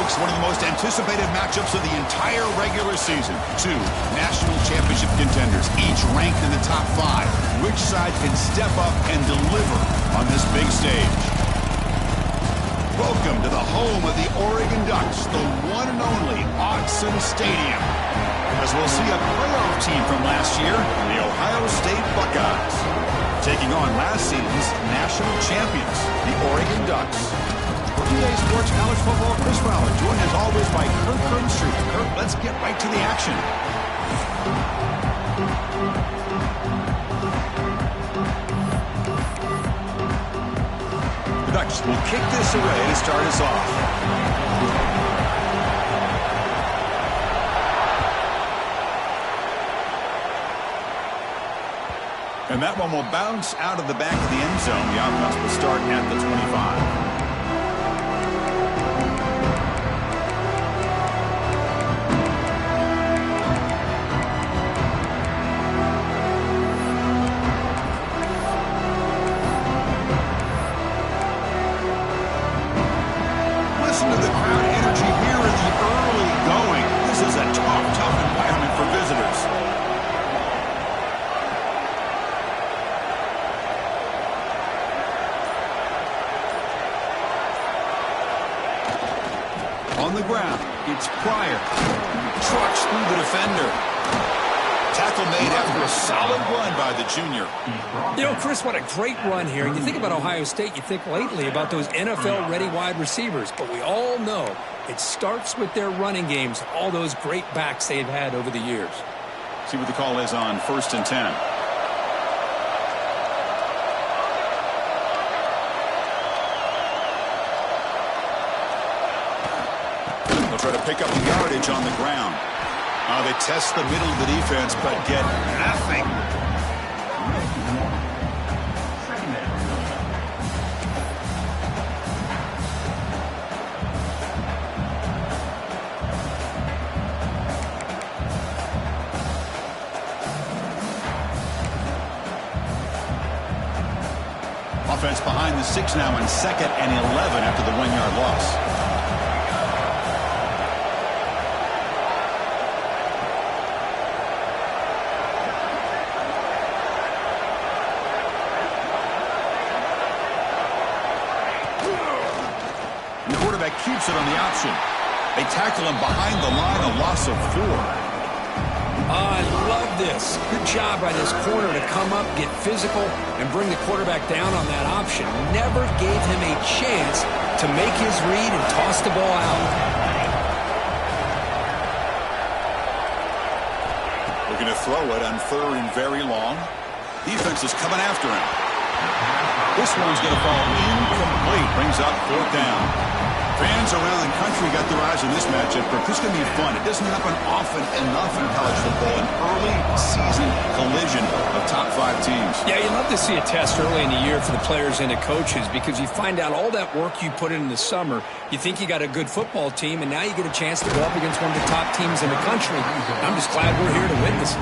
folks, one of the most anticipated matchups of the entire regular season. Two national championship contenders, each ranked in the top 5. Which side can step up and deliver on this big stage? Welcome to the home of the Oregon Ducks, the one and only Autzen Stadium. As we'll see a playoff team from last year, the Ohio State Buckeyes, taking on last season's national champions, the Oregon Ducks. For EA Sports College Football, Chris Fowler, joined as always by Kirk Herbstreit. Kirk, let's get right to the action. The Ducks will kick this away to start us off. And that one will bounce out of the back of the end zone. The offense will start at the 25. Listen to the crowd energy here in the early going. This is a tough environment for visitors. On the ground, it's Pryor. Trucks through the defender. Tackle made after a solid run by the junior. You know, Chris, what a great run here. You think about Ohio State, you think lately about those NFL-ready wide receivers. But we all know it starts with their running games, all those great backs they've had over the years. See what the call is on 1st and 10. Try to pick up the yardage on the ground. They test the middle of the defense, but get nothing. Offense behind the 6 now in 2nd and 11 after the 1-yard loss. Keeps it on the option. They tackle him behind the line, a loss of 4. I love this. Good job by this corner to come up, get physical, and bring the quarterback down on that option. Never gave him a chance to make his read and toss the ball out. Looking to throw it on 3rd and very long. Defense is coming after him. This one's going to fall incomplete. Brings up 4th down. Fans around the country got their eyes on this matchup, but this is going to be fun. It doesn't happen often enough in college football, an early season collision of top 5 teams. Yeah, you love to see a test early in the year for the players and the coaches because you find out all that work you put in the summer. You think you got a good football team, and now you get a chance to go up against one of the top teams in the country. I'm just glad we're here to witness it.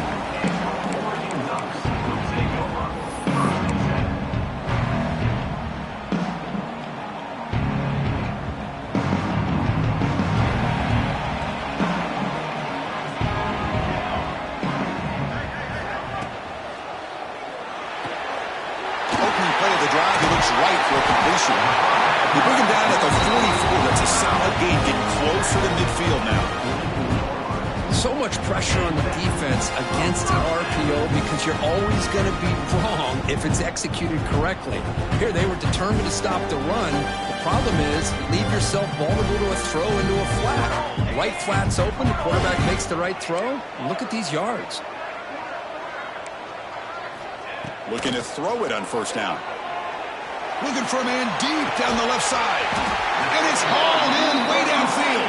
You bring him down at the 44. That's a solid gain. Get closer to midfield now. So much pressure on the defense against the RPO because you're always going to be wrong if it's executed correctly. Here they were determined to stop the run. The problem is leave yourself vulnerable to a throw into a flat. The right flat's open. The quarterback makes the right throw. And look at these yards. Looking to throw it on 1st down. Looking for a man deep down the left side. And it's hauled in way downfield.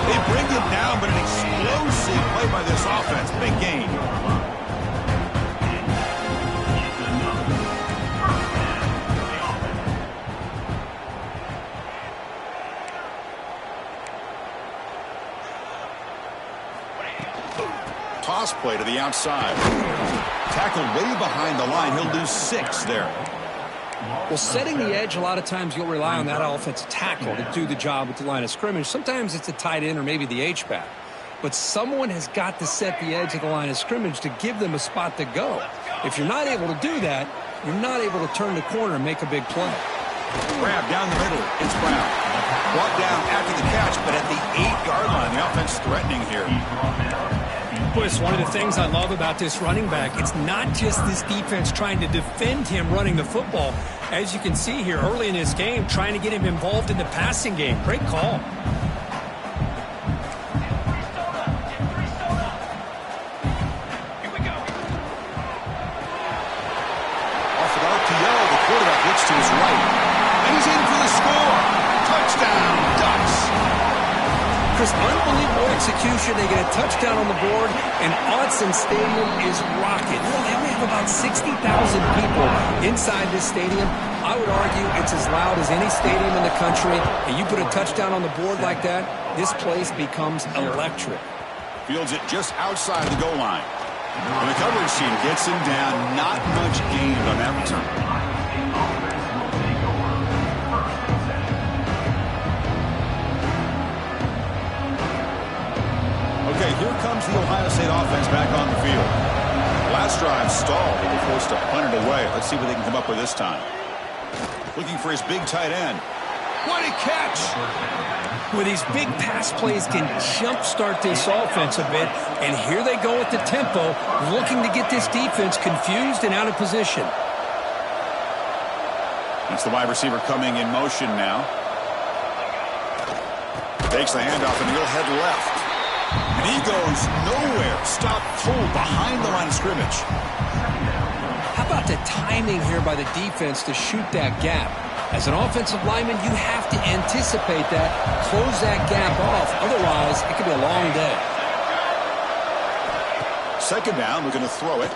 They bring him down, but an explosive play by this offense. Big gain. Toss play to the outside. Tackled way behind the line. He'll lose 6 there. Well, setting the edge, a lot of times you'll rely on that offensive tackle to do the job at the line of scrimmage. Sometimes it's a tight end or maybe the H-back. But someone has got to set the edge of the line of scrimmage to give them a spot to go. If you're not able to do that, you're not able to turn the corner and make a big play. Grab down the middle. It's Brown. Brought down after the catch, but at the 8-yard line. The offense threatening here. Boy, it's one of the things I love about this running back. It's not just this defense trying to defend him running the football. As you can see here early in this game, trying to get him involved in the passing game. Great call. Off of RPO, the quarterback looks to his right. And he's in for the score. Touchdown, Ducks. Chris, unbelievable execution. They get a touchdown on the board, and Autzen Stadium is rocking. You know, they only have about 60,000 people inside this stadium. I would argue it's as loud as any stadium in the country, and you put a touchdown on the board like that, this place becomes electric. Fields it just outside the goal line. And the coverage team gets him down. Not much gained on that return. Okay, here comes the Ohio State offense back on the field. Last drive stalled. They were forced to punt it away. Let's see what they can come up with this time. Looking for his big tight end. What a catch! Well, these big pass plays can jumpstart this offense a bit, and here they go at the tempo, looking to get this defense confused and out of position. That's the wide receiver coming in motion now. Takes the handoff, and he'll head left. And he goes nowhere. Stop cold behind the line of scrimmage. How about the timing here by the defense to shoot that gap? As an offensive lineman, you have to anticipate that, close that gap off. Otherwise, it could be a long day. Second down, we're going to throw it.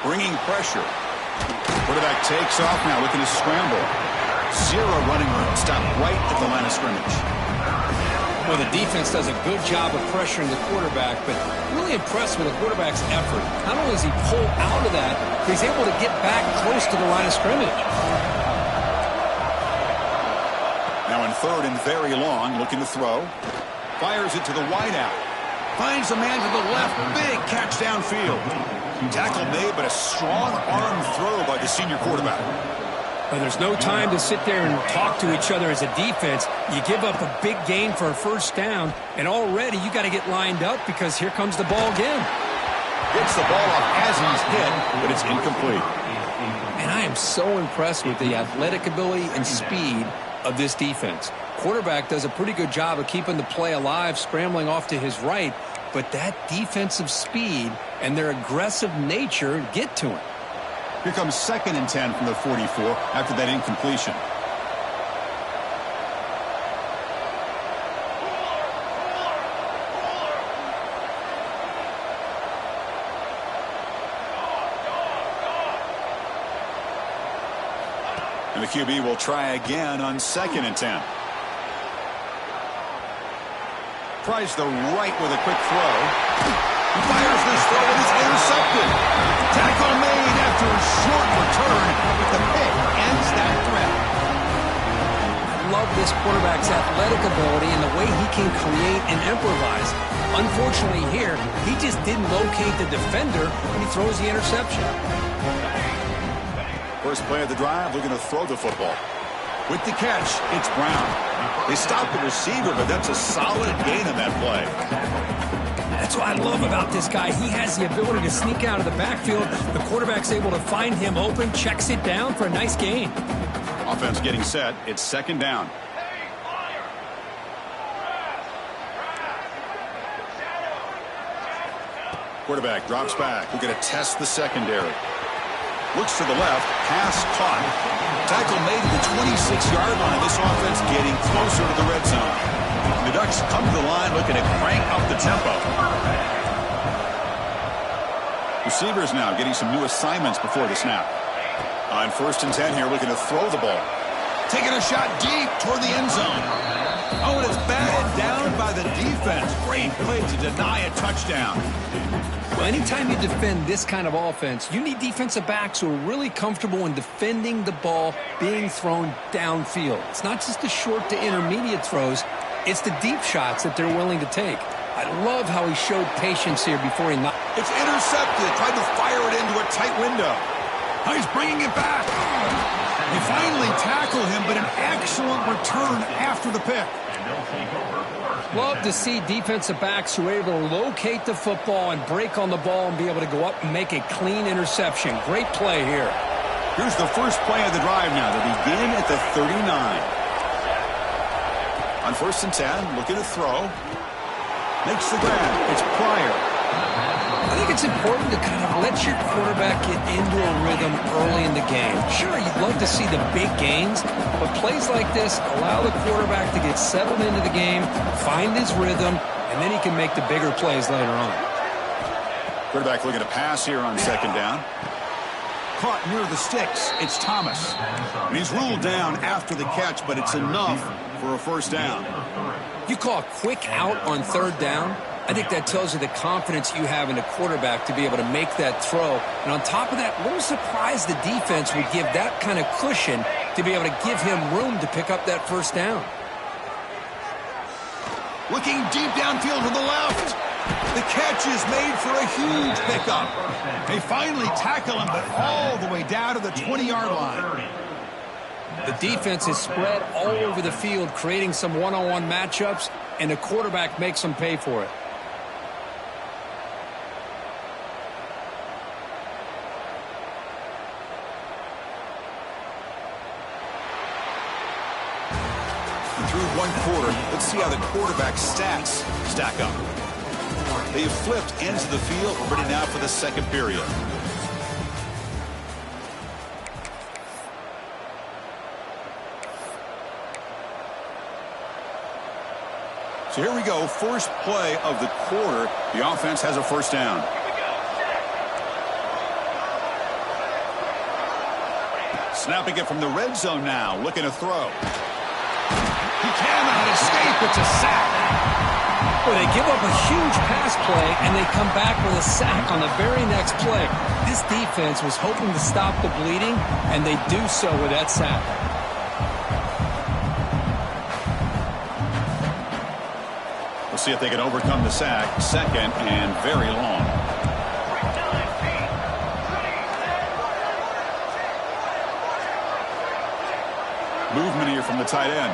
Bringing pressure. Quarterback takes off now, looking to scramble. Zero running room. Stop right at the line of scrimmage. Well, the defense does a good job of pressuring the quarterback, but really impressed with the quarterback's effort. Not only does he pull out of that, but he's able to get back close to the line of scrimmage. Now in third and very long, looking to throw. Fires it to the wideout. Finds a man to the left. Big catch downfield. Tackle made, but a strong arm throw by the senior quarterback. Well, there's no time to sit there and talk to each other as a defense. You give up a big gain for a first down, and already you got to get lined up because here comes the ball again. Gets the ball off as he's hit, but it's incomplete. And I am so impressed with the athletic ability and speed of this defense. Quarterback does a pretty good job of keeping the play alive, scrambling off to his right, but that defensive speed and their aggressive nature get to him. Here comes 2nd and 10 from the 44 after that incompletion. And the QB will try again on 2nd and 10. Tries the right with a quick throw. He fires this throw and it's intercepted. Tackle made after a short return, but the pick ends that threat. I love this quarterback's athletic ability and the way he can create and improvise. Unfortunately here, he just didn't locate the defender when he throws the interception. First play of the drive, looking to throw the football. With the catch, it's Brown. They stopped the receiver, but that's a solid gain on that play. That's what I love about this guy. He has the ability to sneak out of the backfield. The quarterback's able to find him open, checks it down for a nice gain. Offense getting set. It's 2nd down. Quarterback drops back. We're going to test the secondary. Looks to the left. Pass caught. Tackle made at the 26-yard line. This offense getting closer to the red zone. The Ducks come to the line looking to crank up the tempo. Receivers now getting some new assignments before the snap. On 1st and 10 here, looking to throw the ball. Taking a shot deep toward the end zone. Oh, and it's batted down by the defense. Great play to deny a touchdown. Well, anytime you defend this kind of offense, you need defensive backs who are really comfortable in defending the ball being thrown downfield. It's not just the short to intermediate throws, it's the deep shots that they're willing to take. I love how he showed patience here before he knocked. It's intercepted. Tried to fire it into a tight window. Now he's bringing it back. They finally tackle him, but an excellent return after the pick. Love to see defensive backs who are able to locate the football and break on the ball and be able to go up and make a clean interception. Great play here. Here's the first play of the drive now. They begin at the 39. On 1st and 10, looking to throw. Makes the grab. It's Pryor. I think it's important to kind of let your quarterback get into a rhythm early in the game. Sure, you'd love to see the big gains, but plays like this allow the quarterback to get settled into the game, find his rhythm, and then he can make the bigger plays later on. Quarterback looking to pass here on 2nd down. Caught near the sticks. It's Thomas. And he's ruled down after the catch, but it's enough for a 1st down. You call a quick out on 3rd down, I think that tells you the confidence you have in the quarterback to be able to make that throw. And on top of that, a little surprised the defense would give that kind of cushion to be able to give him room to pick up that 1st down. Looking deep downfield to the left. The catch is made for a huge pickup. They finally tackle him, but all the way down to the 20-yard line. The defense is spread all over the field, creating some one-on-one matchups, and the quarterback makes them pay for it. And through 1 quarter, let's see how the quarterback's stats stack up. They have flipped ends of the field, ready now for the 2nd period. So here we go, first play of the quarter. The offense has a 1st down. Snapping it from the red zone now, looking to throw. He cannot escape, it's a sack. Well, they give up a huge pass play, and they come back with a sack on the very next play. This defense was hoping to stop the bleeding, and they do so with that sack. We'll see if they can overcome the sack. 2nd and very long. Movement here from the tight end.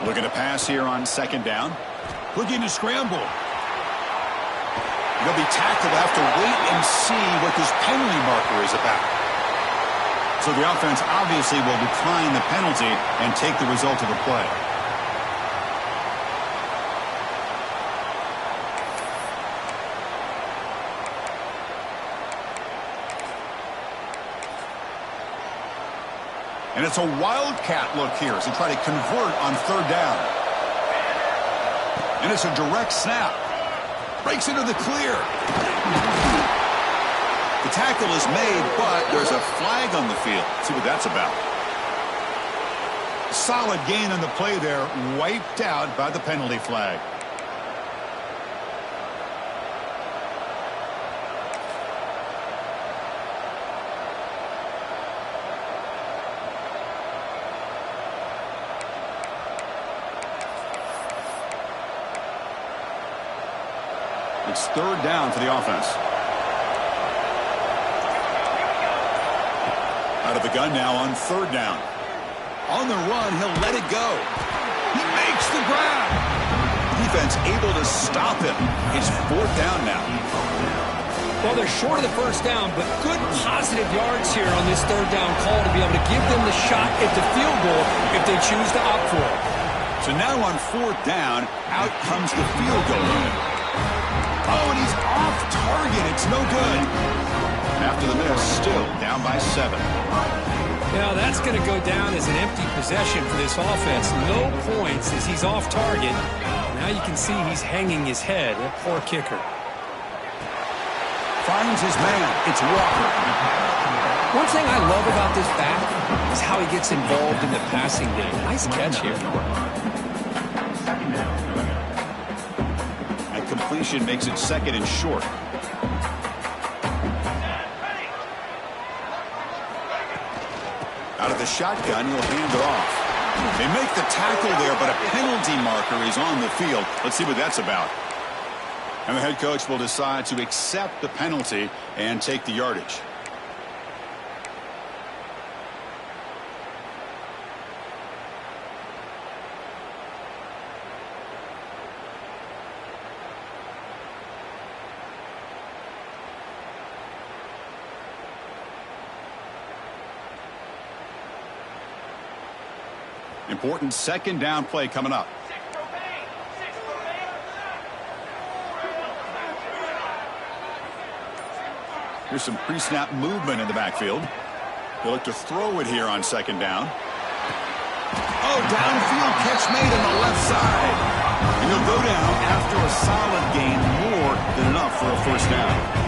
Looking to pass here on 2nd down. Looking to scramble. He'll be tackled. Have to wait and see what this penalty marker is about. So the offense obviously will decline the penalty and take the result of the play. And it's a wildcat look here as they try to convert on 3rd down. And it's a direct snap. Breaks into the clear. The tackle is made, but there's a flag on the field. Let's see what that's about. Solid gain on the play there. Wiped out by the penalty flag. It's 3rd down for the offense. Out of the gun now on 3rd down. On the run, he'll let it go. He makes the grab. Defense able to stop him. It's 4th down now. Well, they're short of the 1st down, but good positive yards here on this 3rd down call to be able to give them the shot at the field goal if they choose to opt for it. So now on 4th down, out comes the field goal line. Oh, and he's off target. It's no good. After the miss, still down by 7. Now that's going to go down as an empty possession for this offense. No points as he's off target. Now you can see he's hanging his head. That poor kicker. Finds his man. It's Walker. One thing I love about this back is how he gets involved in the passing game. Nice catch here. completion makes it second and short. Out of the shotgun, he'll hand it off. They make the tackle there, but a penalty marker is on the field. Let's see what that's about. And the head coach will decide to accept the penalty and take the yardage. Important second down play coming up. Here's some pre-snap movement in the backfield. They'll look to throw it here on second down. Oh, downfield catch made on the left side. And he'll go down after a solid gain, more than enough for a first down.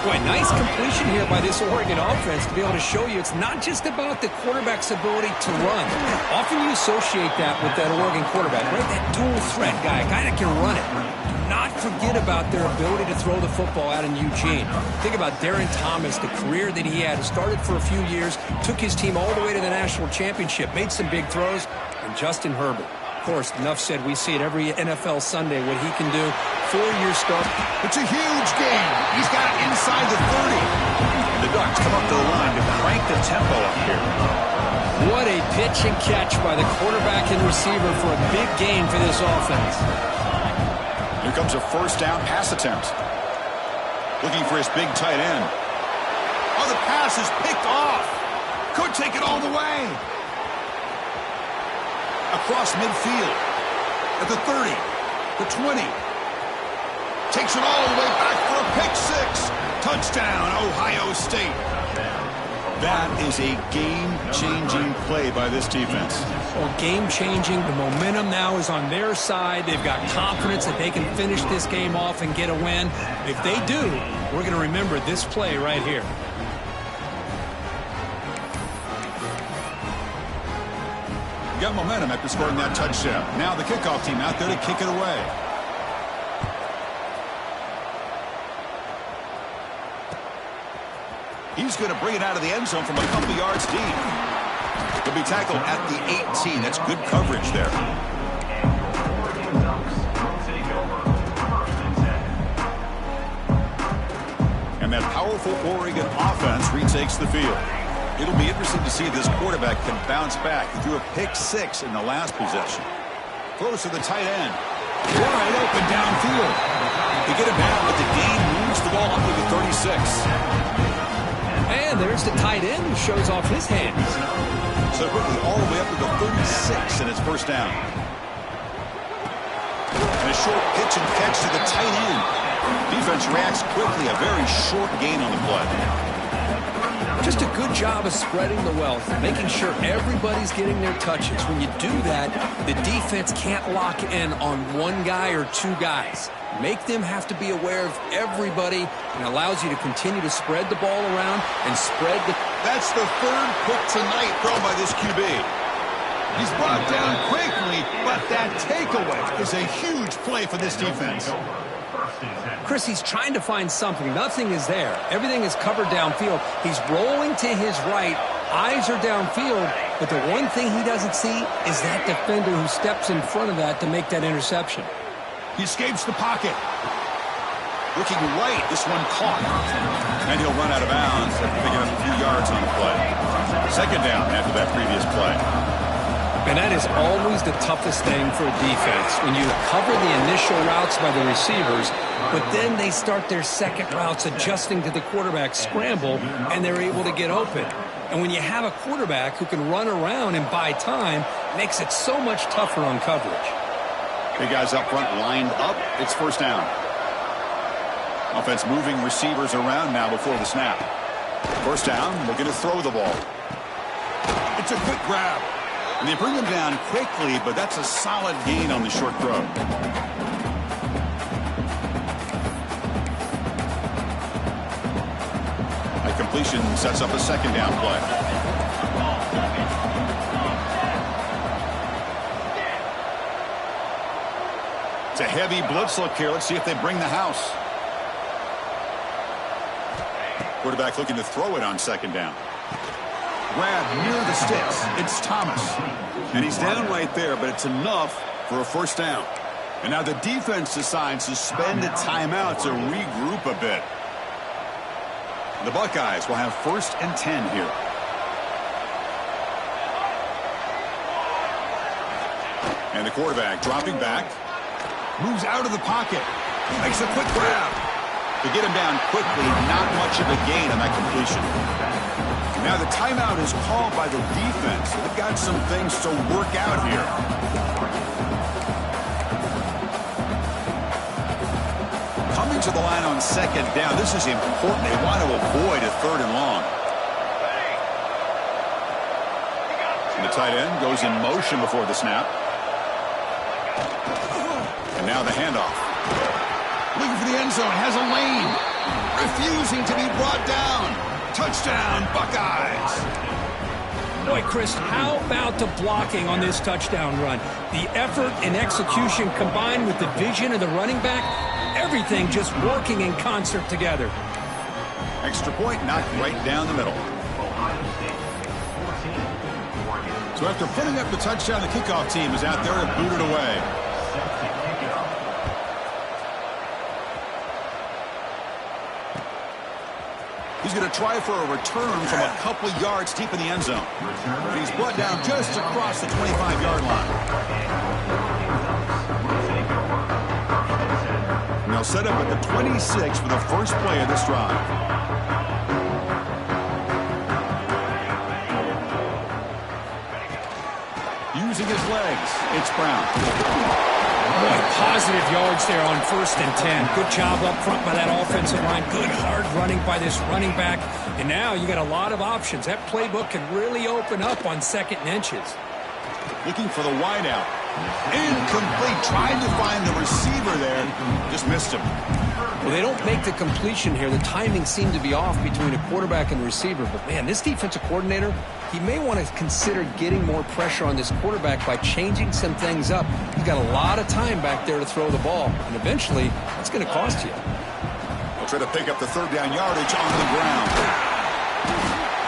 Boy, nice completion here by this Oregon offense to be able to show you it's not just about the quarterback's ability to run. Often you associate that with that Oregon quarterback, right? That dual threat guy, a guy that can run it. Do not forget about their ability to throw the football out in Eugene. Think about Darren Thomas, the career that he had. Started for a few years, took his team all the way to the national championship, made some big throws, and Justin Herbert. Of course, enough said, we see it every NFL Sunday what he can do. 4-year start. It's a huge game. He's got it inside the 30. And the Ducks come up to the line to crank the tempo up here. What a pitch and catch by the quarterback and receiver for a big gain for this offense. Here comes a first down pass attempt. Looking for his big tight end. Oh, the pass is picked off. Could take it all the way. Across midfield. At the 30. The 20. Takes it all the way back for a pick six. Touchdown, Ohio State. That is a game-changing play by this defense. Well, game-changing. The momentum now is on their side. They've got confidence that they can finish this game off and get a win. If they do, we're going to remember this play right here. Got momentum after scoring that touchdown. Now the kickoff team out there to kick it away. He's going to bring it out of the end zone from a couple yards deep. He'll be tackled at the 18. That's good coverage there. And that powerful Oregon offense retakes the field. It'll be interesting to see if this quarterback can bounce back. He threw a pick six in the last possession. Close to the tight end. Wide open downfield. They get him down, but the gain moves the ball up to the 36. And there's the tight end who shows off his hands. So quickly all the way up to the 36 and it's first down. And a short pitch and catch to the tight end. Defense reacts quickly. A very short gain on the play. Just a good job of spreading the wealth, making sure everybody's getting their touches. When you do that, the defense can't lock in on one guy or two guys. Make them have to be aware of everybody, and allows you to continue to spread the ball around and spread the... That's the third pick tonight thrown by this QB. He's brought down quickly, but that takeaway is a huge play for this defense. Chris, he's trying to find something. Nothing is there. Everything is covered downfield. He's rolling to his right. Eyes are downfield. But the one thing he doesn't see is that defender who steps in front of that to make that interception. He escapes the pocket. Looking right. This one caught. And he'll run out of bounds after picking up a few yards on the play. Second down after that previous play. And that is always the toughest thing for a defense, when you cover the initial routes by the receivers, but then they start their second routes adjusting to the quarterback scramble, and they're able to get open. And when you have a quarterback who can run around and buy time, it makes it so much tougher on coverage. Big guys up front lined up. It's first down. Offense moving receivers around now before the snap. First down, looking to throw the ball. It's a quick grab. And they bring him down quickly, but that's a solid gain on the short throw. A completion sets up a second down play. It's a heavy blitz look here. Let's see if they bring the house. Quarterback looking to throw it on second down. Grab near the sticks. It's Thomas. And he's down right there, but it's enough for a first down. And now the defense decides to spend a timeout to regroup a bit. The Buckeyes will have 1st and 10 here. And the quarterback dropping back. Moves out of the pocket. Makes a quick grab. To get him down quickly, not much of a gain on that completion. Now the timeout is called by the defense. They've got some things to work out here. Coming to the line on second down. This is important. They want to avoid a 3rd and long. And the tight end goes in motion before the snap. And now the handoff. Looking for the end zone. Has a lane. Refusing to be brought down. Touchdown, Buckeyes. Boy, Chris, how about the blocking on this touchdown run? The effort and execution combined with the vision of the running back, everything just working in concert together. Extra point knocked right down the middle. So after putting up the touchdown, the kickoff team is out there to boot it away. He's going to try for a return from a couple yards deep in the end zone. And he's brought down just across the 25-yard line. And they'll set up at the 26 for the first play of this drive. Using his legs, it's Brown. Boy, positive yards there on 1st and 10. Good job up front by that offensive line. Good hard running by this running back. And now you got a lot of options. That playbook can really open up on 2nd and inches. Looking for the wideout. Incomplete. Tried to find the receiver there. Just missed him. Well, they don't make the completion here. The timing seemed to be off between a quarterback and the receiver. But, man, this defensive coordinator, he may want to consider getting more pressure on this quarterback by changing some things up. He's got a lot of time back there to throw the ball. And eventually, that's going to cost you. They'll try to pick up the 3rd down yardage on the ground.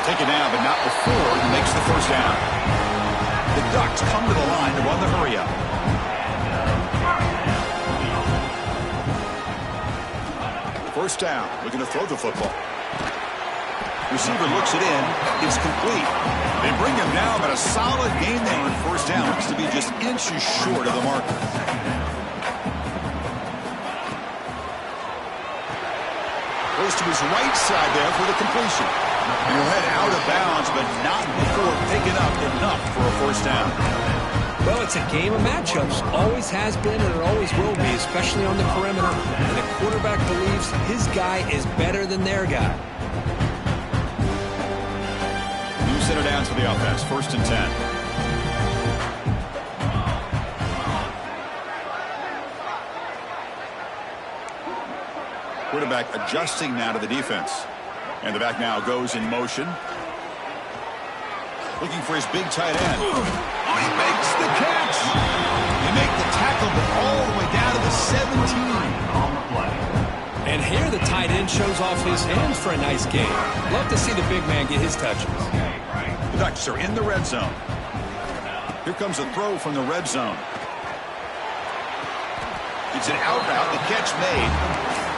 Take it down, but not before he makes the first down. The Ducks come to the line to run the hurry-up. First down, looking to throw the football. Receiver looks it in. It's complete. They bring him down, but a solid gain there on 1st down. Looks to be just inches short of the marker. Goes to his right side there for the completion. And he'll head out of bounds, but not before picking up enough for a first down. Well, it's a game of matchups. Always has been and it always will be, especially on the perimeter. And the quarterback believes his guy is better than their guy. New center downs for the offense. 1st and 10. Quarterback adjusting now to the defense. And the back now goes in motion. Looking for his big tight end. Oh, he makes the catch. They make the tackle, but all the way down to the 17. And here the tight end shows off his hands for a nice game. Love to see the big man get his touches. The Ducks are in the red zone. Here comes a throw from the red zone. It's an out route. The catch made.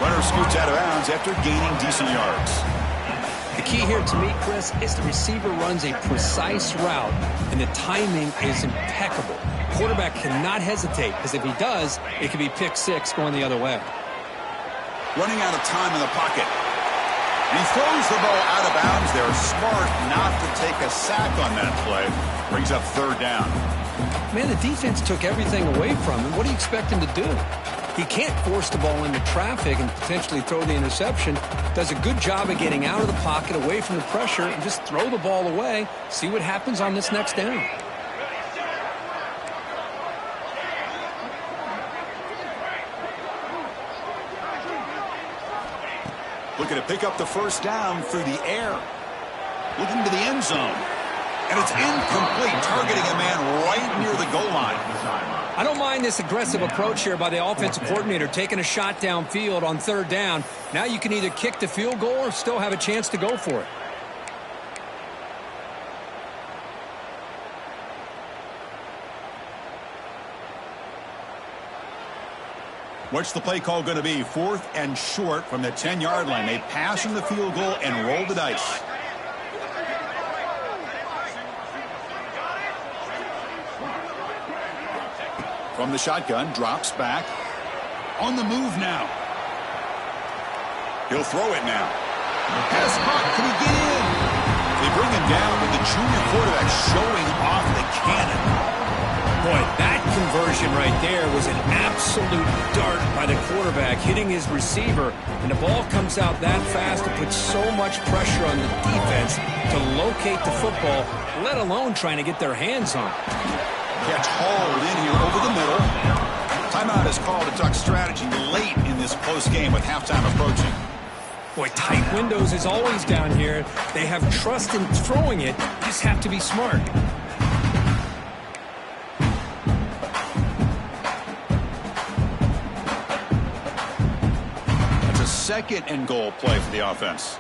Runner scoots out of bounds after gaining decent yards. The key here to me, Chris, is the receiver runs a precise route, and the timing is impeccable. Quarterback cannot hesitate, because if he does, it could be pick 6 going the other way. Running out of time in the pocket. And he throws the ball out of bounds there. Smart not to take a sack on that play. Brings up 3rd down. Man, the defense took everything away from him. What do you expect him to do? He can't force the ball into traffic and potentially throw the interception. Does a good job of getting out of the pocket, away from the pressure, and just throw the ball away. See what happens on this next down. Looking to pick up the first down through the air. Looking to the end zone. And it's incomplete, targeting a man right near the goal line. I don't mind this aggressive approach here by the offensive coordinator, taking a shot downfield on third down. Now you can either kick the field goal or still have a chance to go for it. What's the play call going to be? 4th and short from the 10-yard line. They pass in the field goal and roll the dice. From the shotgun, drops back. On the move now. He'll throw it now. Has a spot. Can he get in? They bring him down with the junior quarterback showing off the cannon. Boy, that conversion right there was an absolute dart by the quarterback, hitting his receiver, and the ball comes out that fast to put so much pressure on the defense to locate the football, let alone trying to get their hands on it. Catch hauled in here over the middle. Timeout is called to Duck strategy late in this close game with halftime approaching. Boy, tight windows is always down here. They have trust in throwing it, just have to be smart. That's a 2nd and goal play for the offense.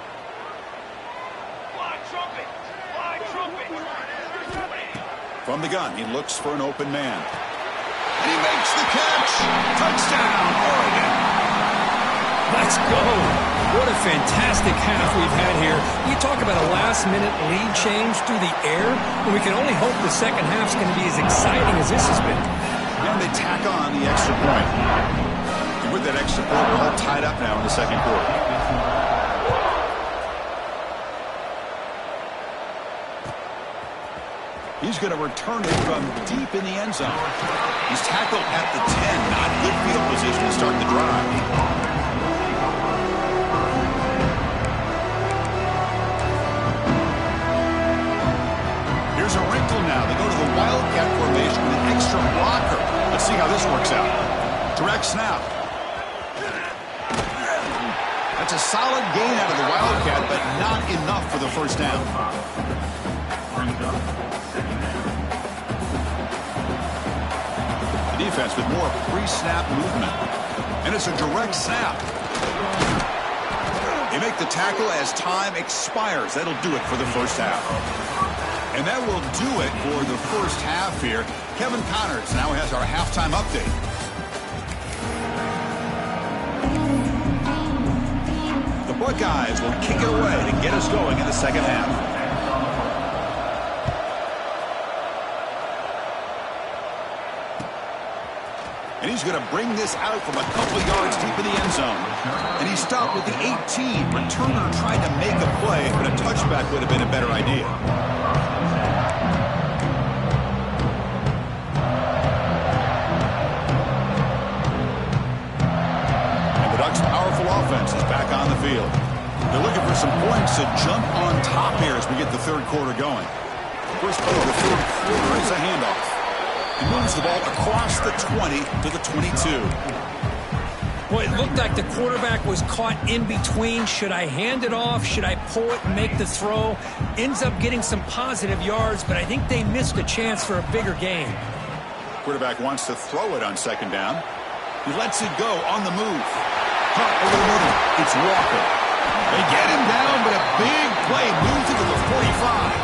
From the gun, he looks for an open man. And he makes the catch. Touchdown, Oregon. Let's go. What a fantastic half we've had here. You talk about a last-minute lead change through the air, and we can only hope the second half's going to be as exciting as this has been. And they tack on the extra point. And with that extra point, we're all tied up now in the second quarter. He's going to return it from deep in the end zone. He's tackled at the 10. Not good field position to start the drive. Here's a wrinkle now. They go to the Wildcat formation with an extra blocker. Let's see how this works out. Direct snap. That's a solid gain out of the Wildcat, but not enough for the first down. Defense with more pre-snap movement. And it's a direct snap. They make the tackle as time expires. That'll do it for the first half. And that will do it for the first half here. Kevin Connors now has our halftime update. The Buckeyes will kick it away to get us going in the second half. And he's going to bring this out from a couple of yards deep in the end zone. And he stopped with the 18. Returner tried to make a play, but a touchback would have been a better idea. And the Ducks' powerful offense is back on the field. They're looking for some points to jump on top here as we get the third quarter going. First play of the third quarter is a handoff. He moves the ball across the 20 to the 22. Boy, it looked like the quarterback was caught in between. Should I hand it off? Should I pull it and make the throw? Ends up getting some positive yards, but I think they missed a chance for a bigger gain. Quarterback wants to throw it on second down. He lets it go on the move. Caught over the middle. It's Walker. They get him down, but a big play moves it to the 45.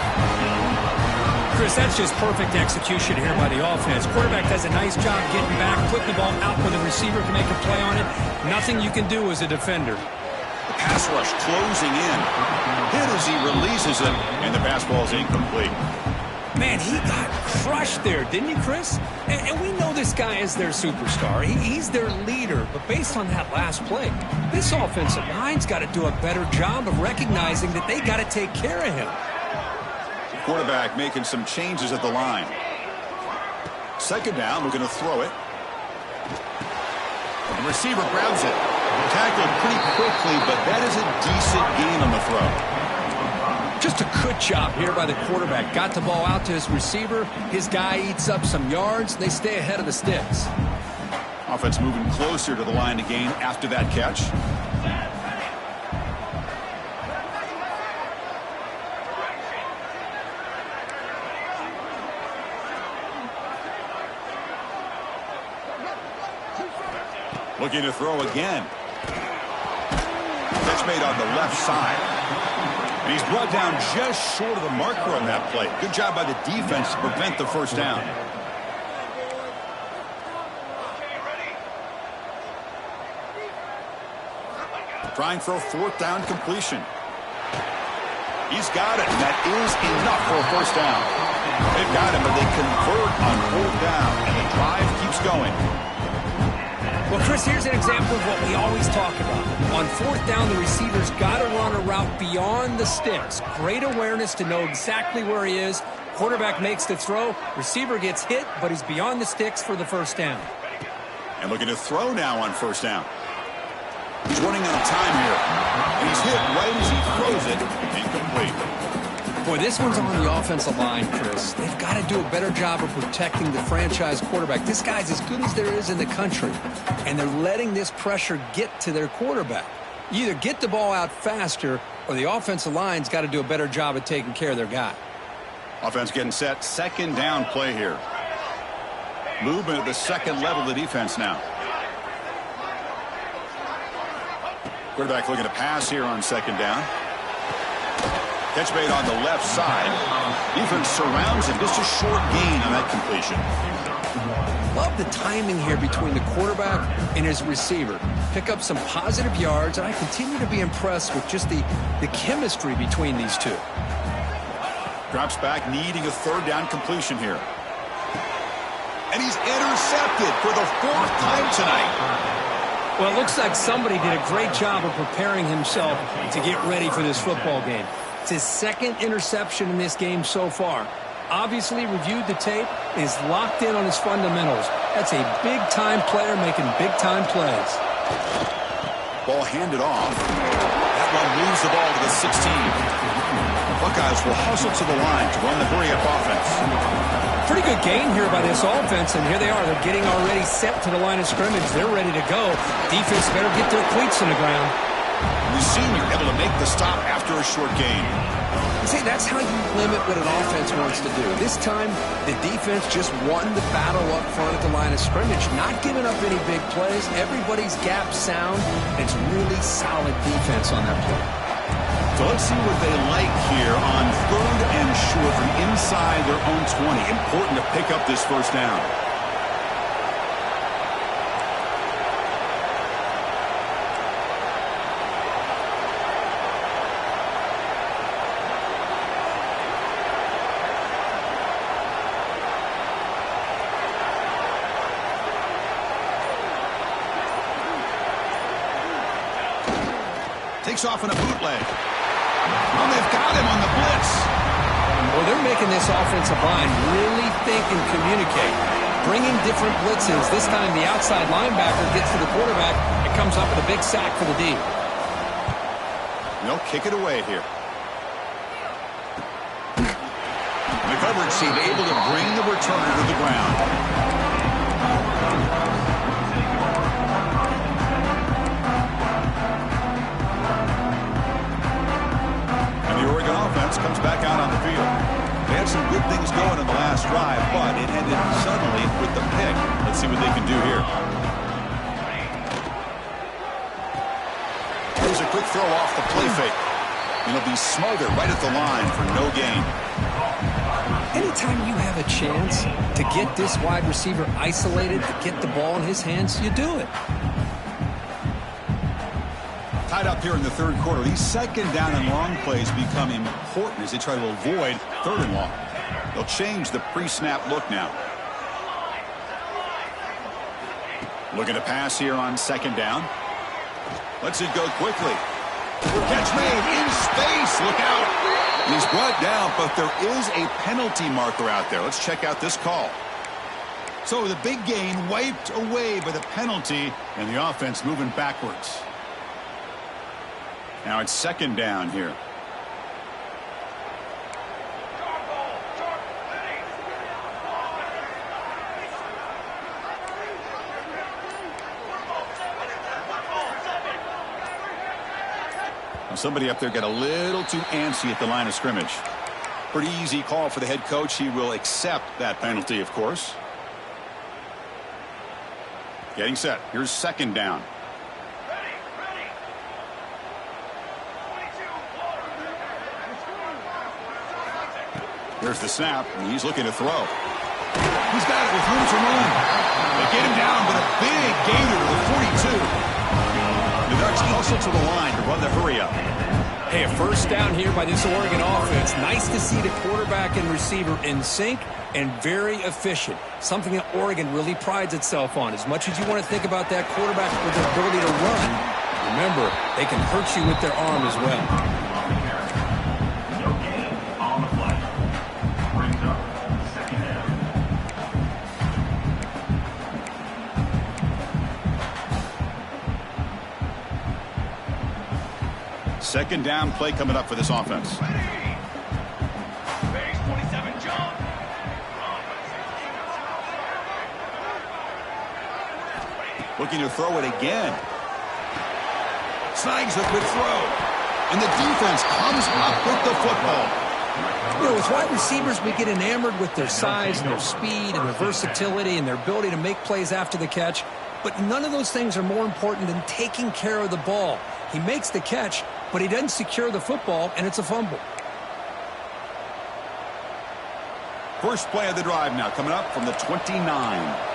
Chris, that's just perfect execution here by the offense. Quarterback does a nice job getting back, putting the ball out where the receiver can make a play on it. Nothing you can do as a defender. The pass rush closing in. Hit as he releases it, and the pass ball is incomplete. Man, he got crushed there, didn't he, Chris? And we know this guy is their superstar. He's their leader. But based on that last play, this offensive line's got to do a better job of recognizing that they got to take care of him. Quarterback making some changes at the line. Second down, we're going to throw it. The receiver grabs it. Tackled pretty quickly, but that is a decent gain on the throw. Just a good job here by the quarterback. Got the ball out to his receiver. His guy eats up some yards. They stay ahead of the sticks. Offense moving closer to the line to gain after that catch. Looking to throw again. Catch made on the left side. And he's brought down just short of the marker on that play. Good job by the defense to prevent the first down. Trying for a fourth down completion. He's got it, and that is enough for a first down. They've got him, but they convert on fourth down, and the drive keeps going. Well, Chris, here's an example of what we always talk about. On fourth down, the receiver's got to run a route beyond the sticks. Great awareness to know exactly where he is. Quarterback makes the throw. Receiver gets hit, but he's beyond the sticks for the first down. And looking to throw now on first down. He's running out of time here. And he's hit right as he throws it. Incomplete. Boy, this one's on the offensive line, Chris. They've got to do a better job of protecting the franchise quarterback. This guy's as good as there is in the country, and they're letting this pressure get to their quarterback. You either get the ball out faster, or the offensive line's got to do a better job of taking care of their guy. Offense getting set. Second down play here. Movement at the second level of the defense now. Quarterback looking to pass here on second down. Catch made on the left side. Defense surrounds him. Just a short gain on that completion. Love the timing here between the quarterback and his receiver. Pick up some positive yards, and I continue to be impressed with just the chemistry between these two. Drops back, needing a third down completion here. And he's intercepted for the fourth time tonight. Well, it looks like somebody did a great job of preparing himself to get ready for this football game. It's his second interception in this game so far. Obviously reviewed the tape and is locked in on his fundamentals. That's a big-time player making big-time plays. Ball handed off. That one moves the ball to the 16. Buckeyes will hustle to the line to run the hurry-up offense. Pretty good gain here by this offense, and here they are. They're getting already set to the line of scrimmage. They're ready to go. Defense better get their cleats in the ground. The senior able to make the stop after a short gain. See, that's how you limit what an offense wants to do. This time, the defense just won the battle up front at the line of scrimmage, not giving up any big plays. Everybody's gap sound. It's really solid defense on that play. So let's see what they like here on third and short from inside their own 20. Important to pick up this first down. Takes off in a bootleg. Oh, they've got him on the blitz. Well, they're making this offensive line really think and communicate. Bringing different blitzes. This time the outside linebacker gets to the quarterback and comes up with a big sack for the D. They'll kick it away here. The coverage team able to bring the returner to the ground. Comes back out on the field. They had some good things going in the last drive, but it ended suddenly with the pick. Let's see what they can do here. Here's a quick throw off the play fake. And he'll be smothered right at the line for no gain. Anytime you have a chance to get this wide receiver isolated, to get the ball in his hands, you do it. Tied up here in the third quarter. These second down and long plays become important as they try to avoid third and long. They'll change the pre-snap look now. Looking to pass here on second down. Lets it go quickly. Catch made in space. Look out. He's brought down, but there is a penalty marker out there. Let's check out this call. So the big gain wiped away by the penalty, and the offense moving backwards. Now it's second down here. Now somebody up there got a little too antsy at the line of scrimmage. Pretty easy call for the head coach. He will accept that penalty, of course. Getting set. Here's second down. There's the snap, and he's looking to throw. He's got it with room to run. They get him down, but a big gainer to the 42. The Ducks hustle to the line to run the hurry up. Hey, a first down here by this Oregon offense. Nice to see the quarterback and receiver in sync and very efficient. Something that Oregon really prides itself on. As much as you want to think about that quarterback with their ability to run, remember, they can hurt you with their arm as well. Second down play coming up for this offense. Looking to throw it again. Snags a good throw. And the defense comes up with the football. You know, as wide receivers, we get enamored with their size and their speed and their versatility and their ability to make plays after the catch. But none of those things are more important than taking care of the ball. He makes the catch, but he doesn't secure the football, and it's a fumble. First play of the drive now coming up from the 29.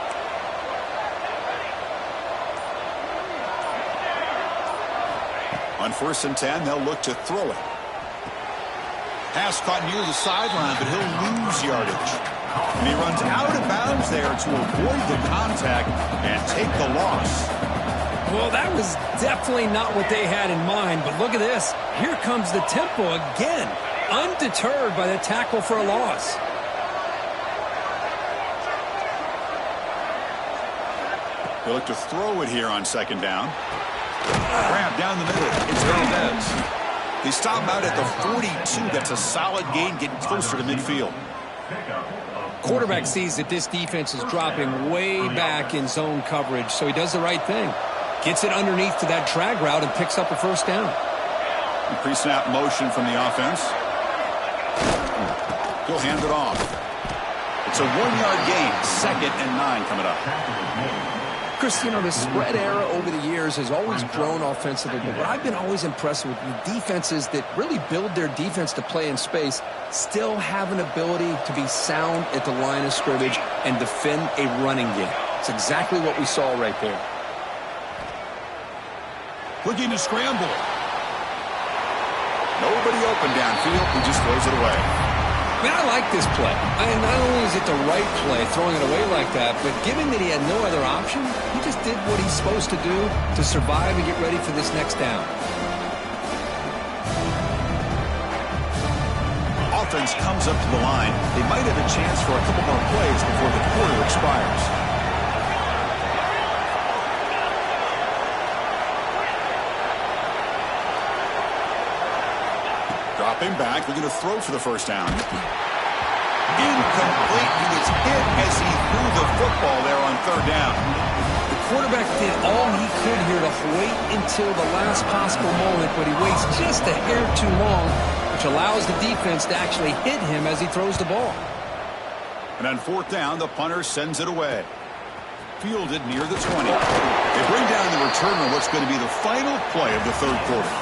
On 1st and 10, they'll look to throw it. Pass caught near the sideline, but he'll lose yardage. And he runs out of bounds there to avoid the contact and take the loss. Well, that was definitely not what they had in mind, but look at this. Here comes the tempo again, undeterred by the tackle for a loss. They look to throw it here on second down. Grab down the middle. It's Valdez. They stop out at the 42. That's a solid gain, getting closer to midfield. Quarterback sees that this defense is dropping way back in zone coverage, so he does the right thing. Gets it underneath to that drag route and picks up a first down. Pre-snap motion from the offense. He'll hand it off. It's a 1-yard gain. 2nd and 9 coming up. Chris, you know, the spread era over the years has always grown offensively, but what I've been always impressed with the defenses that really build their defense to play in space still have an ability to be sound at the line of scrimmage and defend a running game. It's exactly what we saw right there. Looking to scramble. Nobody open downfield. He just throws it away. Man, I like this play. Not only is it the right play, throwing it away like that, but given that he had no other option, he just did what he's supposed to do to survive and get ready for this next down. Offense comes up to the line. They might have a chance for a couple more plays before the quarter expires. Dropping back, looking to throw for the first down. Incomplete. He was hit as he threw the football there on 3rd down. The quarterback did all he could here to wait until the last possible moment, but he waits just a hair too long, which allows the defense to actually hit him as he throws the ball. And on 4th down, the punter sends it away. Fielded near the 20. They bring down the return on what's going to be the final play of the 3rd quarter.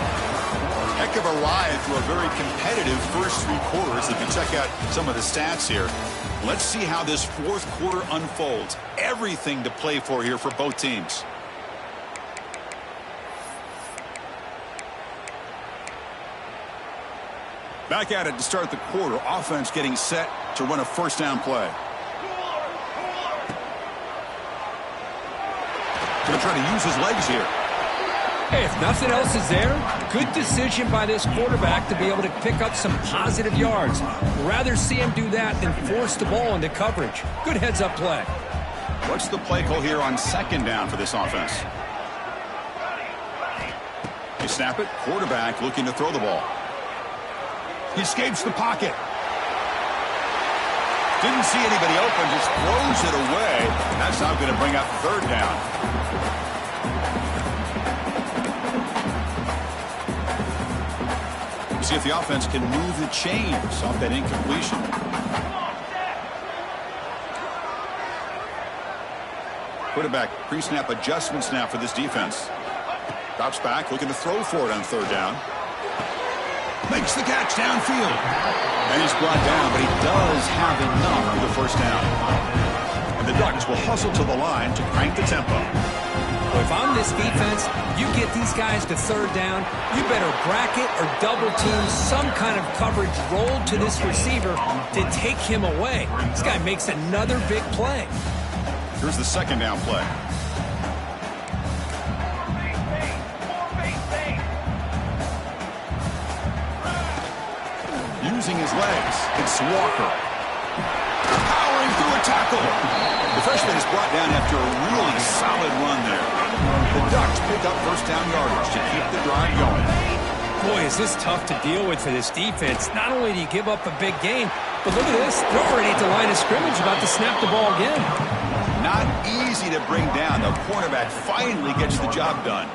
Heck of a ride through a very competitive first 3 quarters. If you check out some of the stats here, let's see how this 4th quarter unfolds. Everything to play for here for both teams. Back at it to start the quarter. Offense getting set to run a first down play. Going to try to use his legs here. Hey, if nothing else is there, good decision by this quarterback to be able to pick up some positive yards. Rather see him do that than force the ball into coverage. Good heads-up play. What's the play call here on 2nd down for this offense? They snap it. Quarterback looking to throw the ball. He escapes the pocket. Didn't see anybody open, just throws it away. And that's now going to bring up 3rd down. See if the offense can move the chains off that incompletion. Quarterback pre-snap adjustments now for this defense. Drops back, looking to throw for it on third down. Makes the catch downfield. And he's brought down, but he does have enough for the first down. And the Ducks will hustle to the line to crank the tempo. Well, if I'm this defense, you get these guys to third down, you better bracket or double team some kind of coverage rolled to this receiver to take him away. This guy makes another big play. Here's the second down play. Using his legs, it's Walker. Powering through a tackle. The freshman is brought down after a really solid run there. The Ducks pick up first down yardage to keep the drive going. Boy, is this tough to deal with for this defense. Not only do you give up a big gain, but look at this. They're already at the line of scrimmage about to snap the ball again. Not easy to bring down. The cornerback finally gets the job done.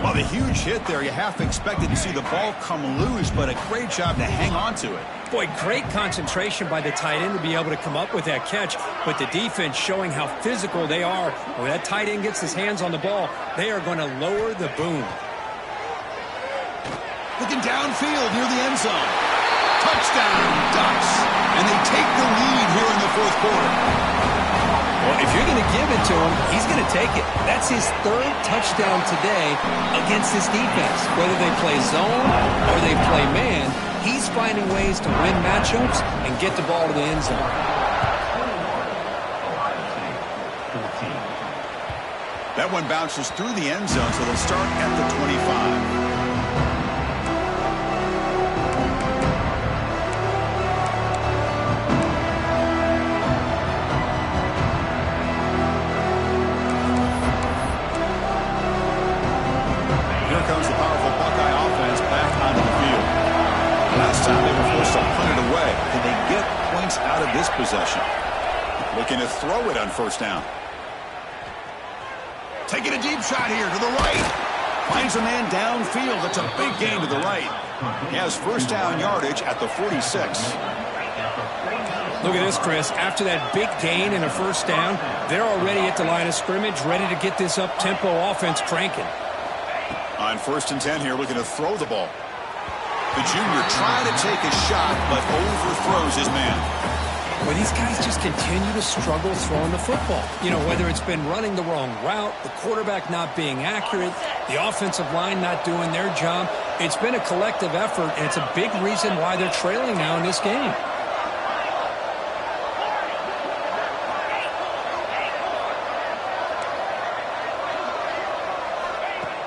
Well, the huge hit there, you half expected to see the ball come loose, but a great job to hang on to it. Boy, great concentration by the tight end to be able to come up with that catch, but the defense showing how physical they are. When that tight end gets his hands on the ball, they are going to lower the boom. Looking downfield near the end zone. Touchdown, Ducks. And they take the lead here in the fourth quarter. Well, if you're going to give it to him, he's going to take it. That's his third touchdown today against this defense. Whether they play zone or they play man, he's finding ways to win matchups and get the ball to the end zone. That one bounces through the end zone, so they'll start at the 25. Comes the powerful Buckeye offense back onto the field. Last time they were forced to punt it away. Can they get points out of this possession? Looking to throw it on first down. Taking a deep shot here to the right. Finds a man downfield. That's a big gain to the right. He has first down yardage at the 46. Look at this, Chris. After that big gain and a first down, they're already at the line of scrimmage, ready to get this up-tempo offense cranking. On 1st and 10 here, looking to throw the ball. The junior trying to take a shot, but overthrows his man. Well, these guys just continue to struggle throwing the football. You know, whether it's been running the wrong route, the quarterback not being accurate, the offensive line not doing their job. It's been a collective effort, and it's a big reason why they're trailing now in this game.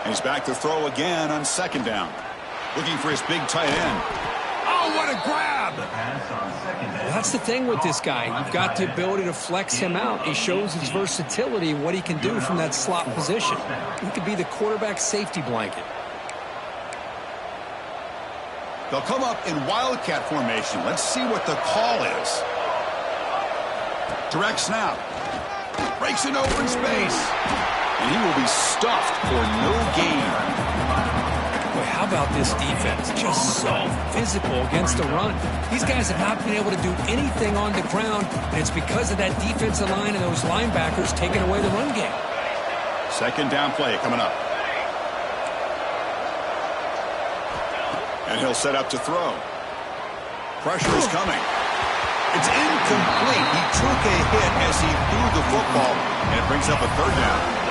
He's back to throw again on second down. Looking for his big tight end. Oh, what a grab! Well, that's the thing with this guy. You've got the ability to flex him out. He shows his versatility and what he can do from that slot position. He could be the quarterback safety blanket. They'll come up in wildcat formation. Let's see what the call is. Direct snap. Breaks an open space. And he will be stuffed for no gain. Boy, how about this defense? Just so physical against the run. These guys have not been able to do anything on the ground, and it's because of that defensive line and those linebackers taking away the run game. Second down play coming up. And he'll set up to throw. Pressure is coming. It's incomplete. He took a hit as he threw the football, and it brings up a third down.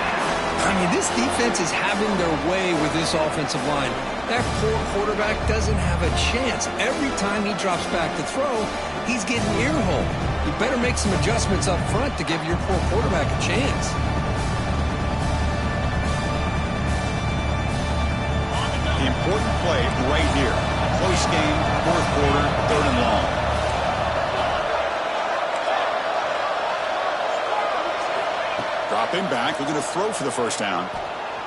I mean, this defense is having their way with this offensive line. That poor quarterback doesn't have a chance. Every time he drops back to throw, he's getting ear-hole. You better make some adjustments up front to give your poor quarterback a chance. The important play right here. Close game, fourth quarter, third and long. Dropping back, looking to throw for the first down.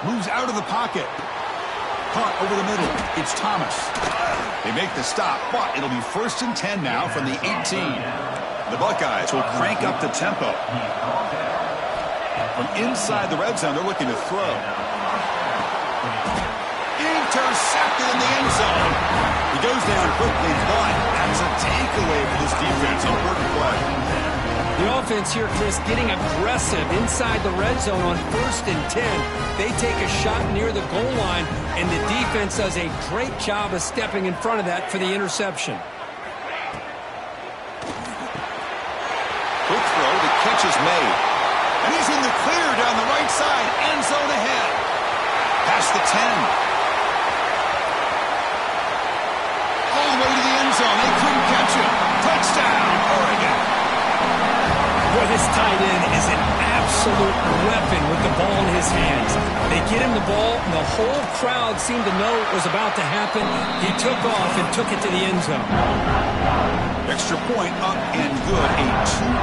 Moves out of the pocket. Caught over the middle. It's Thomas. They make the stop, but it'll be 1st and 10 now from the 18. The Buckeyes will crank up the tempo. From inside the red zone, they're looking to throw. Intercepted in the end zone. He goes down quickly, but that's a takeaway for this defense. Important play. The offense here, Chris, getting aggressive inside the red zone on 1st and 10. They take a shot near the goal line, and the defense does a great job of stepping in front of that for the interception. Quick throw, the catch is made. And he's in the clear down the right side, end zone ahead. Past the 10. All the way to the end zone, they couldn't catch him. Touchdown, Oregon. Boy, this tight end is an absolute weapon with the ball in his hands. They get him the ball, and the whole crowd seemed to know it was about to happen. He took off and took it to the end zone. Extra point up and good. A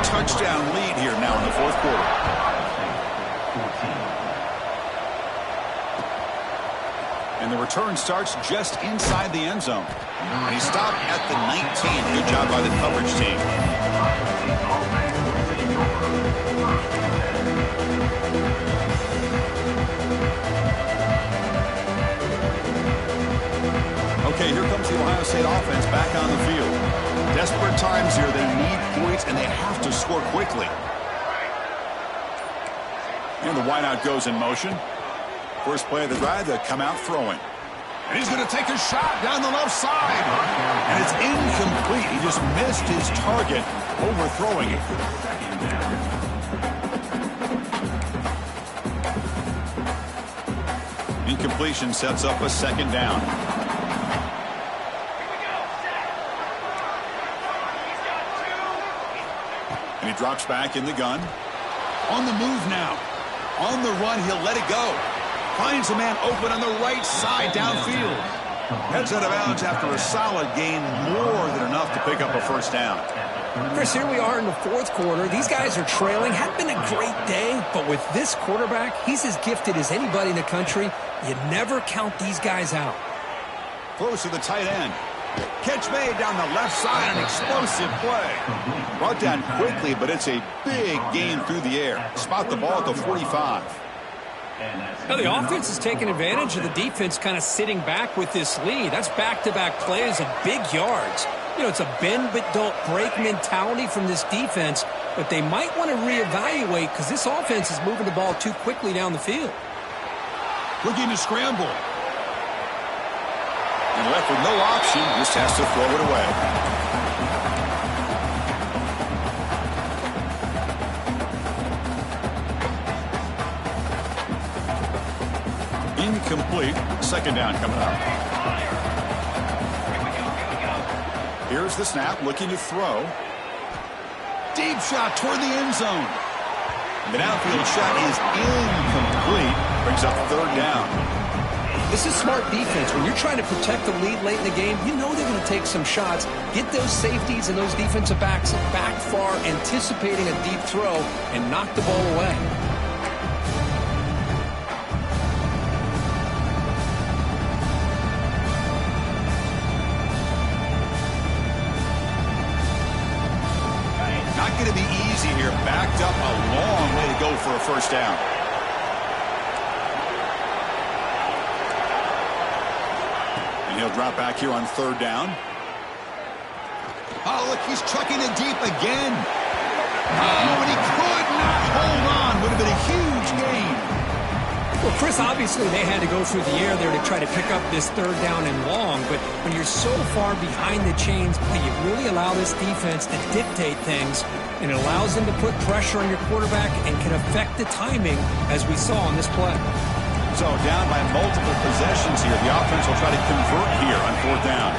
2-touchdown lead here now in the fourth quarter. And the return starts just inside the end zone. And he stopped at the 19. Good job by the coverage team. Okay, here comes the Ohio State offense back on the field. Desperate times here. They need points, and they have to score quickly. And the wideout goes in motion. First play of the drive, they come out throwing. And he's going to take a shot down the left side. And it's incomplete. He just missed his target, overthrowing it. Incompletion sets up a second down. And he drops back in the gun. On the move now. On the run, he'll let it go. Finds a man open on the right side downfield. Heads out of bounds after a solid gain, more than enough to pick up a first down. Chris, here we are in the fourth quarter. These guys are trailing. Hadn't been a great day, but with this quarterback, he's as gifted as anybody in the country. You never count these guys out. Close to the tight end. Catch made down the left side, an explosive play. Brought down quickly, but it's a big gain through the air. Spot the ball at the 45. Now the offense is taking advantage of the defense kind of sitting back with this lead. That's back-to-back plays of big yards. You know, it's a bend but don't break mentality from this defense, but they might want to reevaluate because this offense is moving the ball too quickly down the field. Looking to scramble. And left with no option, just has to throw it away. Incomplete. Second down coming up. Here's the snap, looking to throw. Deep shot toward the end zone. The downfield shot is incomplete. Brings up third down. This is smart defense. When you're trying to protect the lead late in the game, you know they're going to take some shots. Get those safeties and those defensive backs back far, anticipating a deep throw, and knock the ball away. Not going to be easy here. Backed up a long way to go for a first down. And he'll drop back here on third down. Oh, look, he's chucking it deep again. Oh, and he could not hold on. Would have been a huge gain. Well, Chris, obviously they had to go through the air there to try to pick up this third down and long, but when you're so far behind the chains, you really allow this defense to dictate things, and it allows them to put pressure on your quarterback and can affect the timing, as we saw on this play. So down by multiple possessions here. The offense will try to convert here on fourth down.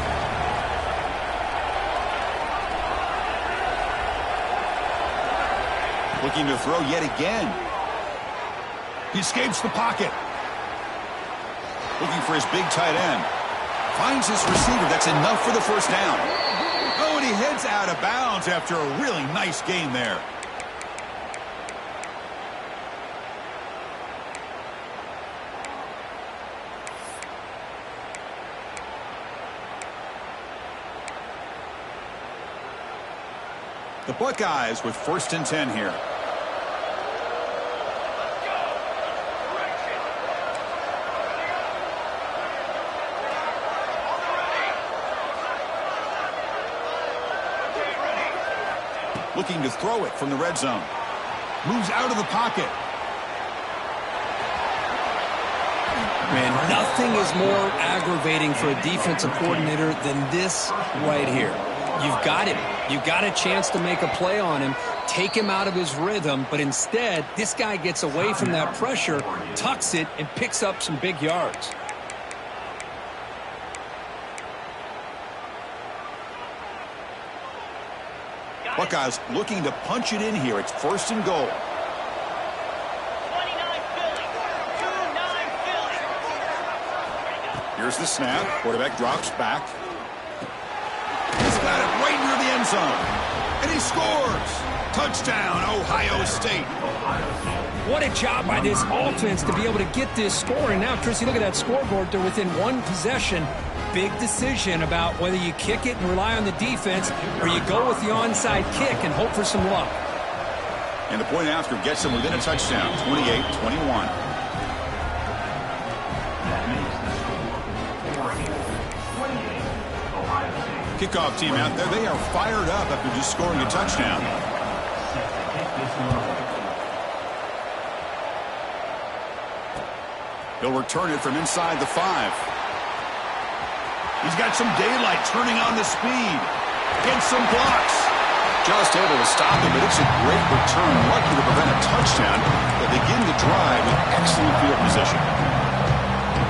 Looking to throw yet again. He escapes the pocket. Looking for his big tight end. Finds his receiver. That's enough for the first down. Oh, and he heads out of bounds after a really nice game there. The Buckeyes with 1st and 10 here. looking to throw it from the red zone. Moves out of the pocket. Man, nothing is more aggravating for a defensive coordinator than this right here. You've got him. You've got a chance to make a play on him, take him out of his rhythm, but instead, this guy gets away from that pressure, tucks it, and picks up some big yards. Buckeyes looking to punch it in here. It's 1st and goal. Here's the snap. Quarterback drops back. He's got it right near the end zone. And he scores. Touchdown, Ohio State. What a job by this offense to be able to get this score. And now, Chrissy, look at that scoreboard. They're within one possession. Big decision about whether you kick it and rely on the defense or you go with the onside kick and hope for some luck. And the point after gets them within a touchdown, 28-21. Kickoff team out there, they are fired up after just scoring a touchdown. He'll return it from inside the 5. He's got some daylight, turning on the speed. Against some blocks. Just able to stop him, but it's a great return. Lucky to prevent a touchdown. They begin the drive with excellent field position.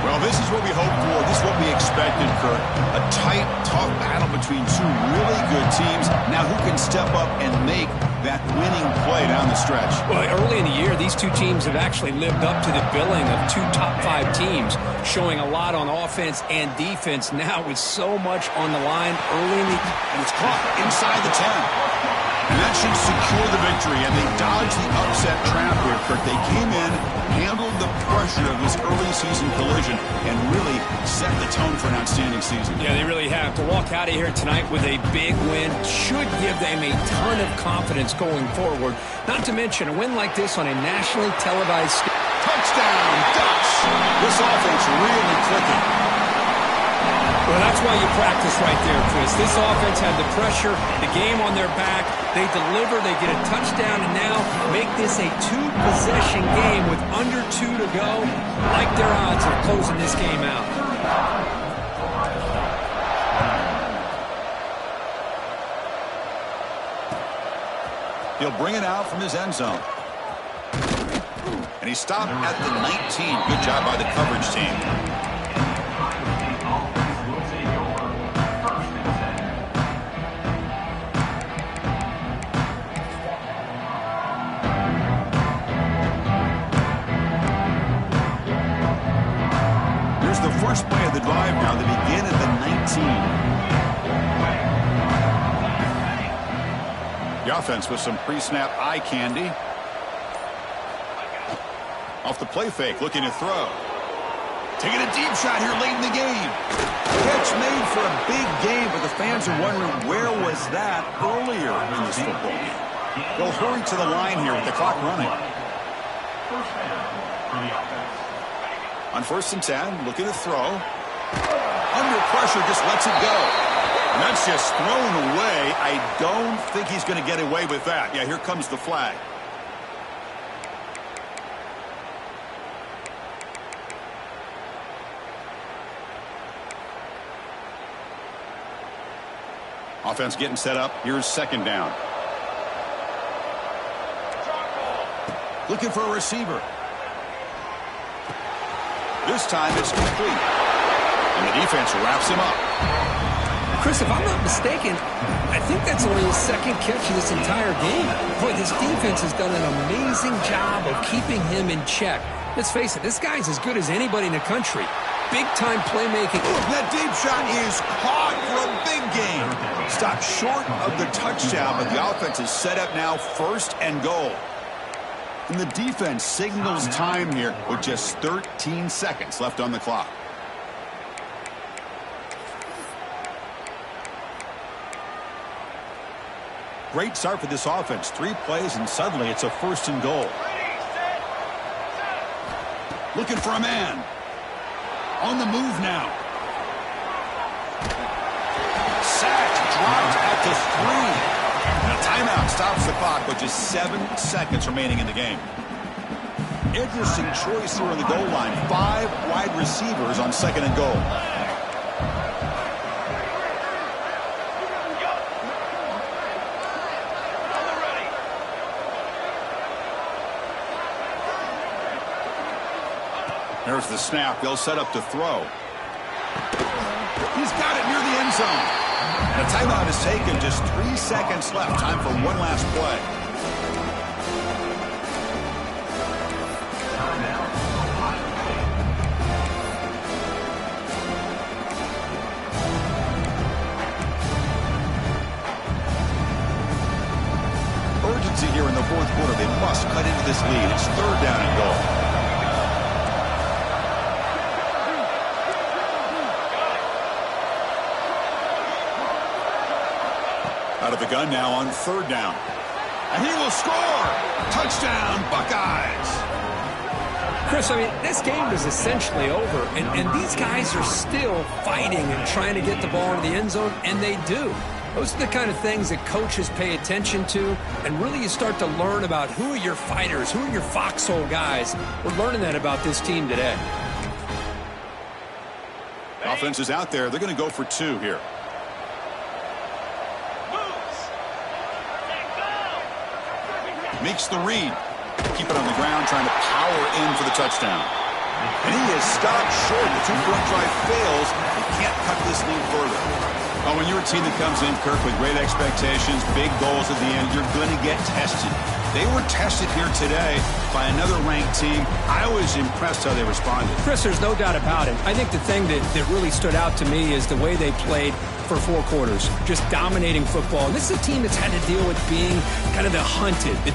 Well, this is what we hoped for. This is what we expected, Kurt. A tight, tough battle between two really good teams. Now who can step up and make that winning play down the stretch? Well, early in the year, these two teams have actually lived up to the billing of two top 5 teams, showing a lot on offense and defense. Now with so much on the line early in the... And it's caught inside the 10. And that should secure the victory, and they dodged the upset trap here, Kurt. They came in, handled the pressure of this early season collision, and really set the tone for an outstanding season. Yeah, they really have. To walk out of here tonight with a big win should give them a ton of confidence going forward. Not to mention, a win like this on a nationally televised... Touchdown, Ducks! This offense really clicking. Well, that's why you practice right there, Chris. This offense had the pressure, the game on their back. They deliver, they get a touchdown, and now make this a 2-possession game with under 2 to go. Like their odds of closing this game out. He'll bring it out from his end zone. And he stopped at the 19. Good job by the coverage team. First play of the drive now. They begin at the 19. The offense with some pre-snap eye candy. Off the play fake, looking to throw. Taking a deep shot here late in the game. Catch made for a big game, but the fans are wondering where was that earlier in this football game. They'll hurry to the line here with the clock running. On 1st and 10, looking to throw. Under pressure, just lets it go. And that's just thrown away. I don't think he's going to get away with that. Yeah, here comes the flag. Offense getting set up. Here's 2nd down. Looking for a receiver. This time it's complete. And the defense wraps him up. Chris, if I'm not mistaken, I think that's only his 2nd catch of this entire game. Boy, this defense has done an amazing job of keeping him in check. Let's face it, this guy's as good as anybody in the country. Big-time playmaking. That deep shot is caught for a big gain. Stopped short of the touchdown, but the offense is set up now 1st and goal. And the defense signals time here with just 13 seconds left on the clock. Great start for this offense. 3 plays, and suddenly it's a 1st and goal. Looking for a man. On the move now. Sacked, dropped at the 3. And a timeout stops the clock with just 7 seconds remaining in the game. Interesting choice here on the goal line. 5 wide receivers on 2nd and goal. There's the snap. They'll set up to throw. He's got it near the end zone. The timeout is taken. Just 3 seconds left. Time for one last play. Urgency here in the 4th quarter. They must cut into this lead. It's 3rd down and goal. Out of the gun now on 3rd down. And he will score! Touchdown, Buckeyes! Chris, I mean, this game is essentially over, and these guys are still fighting and trying to get the ball into the end zone, and they do. Those are the kind of things that coaches pay attention to, and really you start to learn about who are your fighters, who are your foxhole guys. We're learning that about this team today. Offense is out there. They're going to go for 2 here. Makes the read. Keep it on the ground, trying to power in for the touchdown. And he is stopped short. The 2-point try fails. He can't cut this lead further. Oh, when you're a team that comes in, Kirk, with great expectations, big goals at the end, you're going to get tested. They were tested here today by another ranked team. I was impressed how they responded. Chris, there's no doubt about it. I think the thing that really stood out to me is the way they played for 4 quarters, just dominating football. And this is a team that's had to deal with being kind of the hunted, the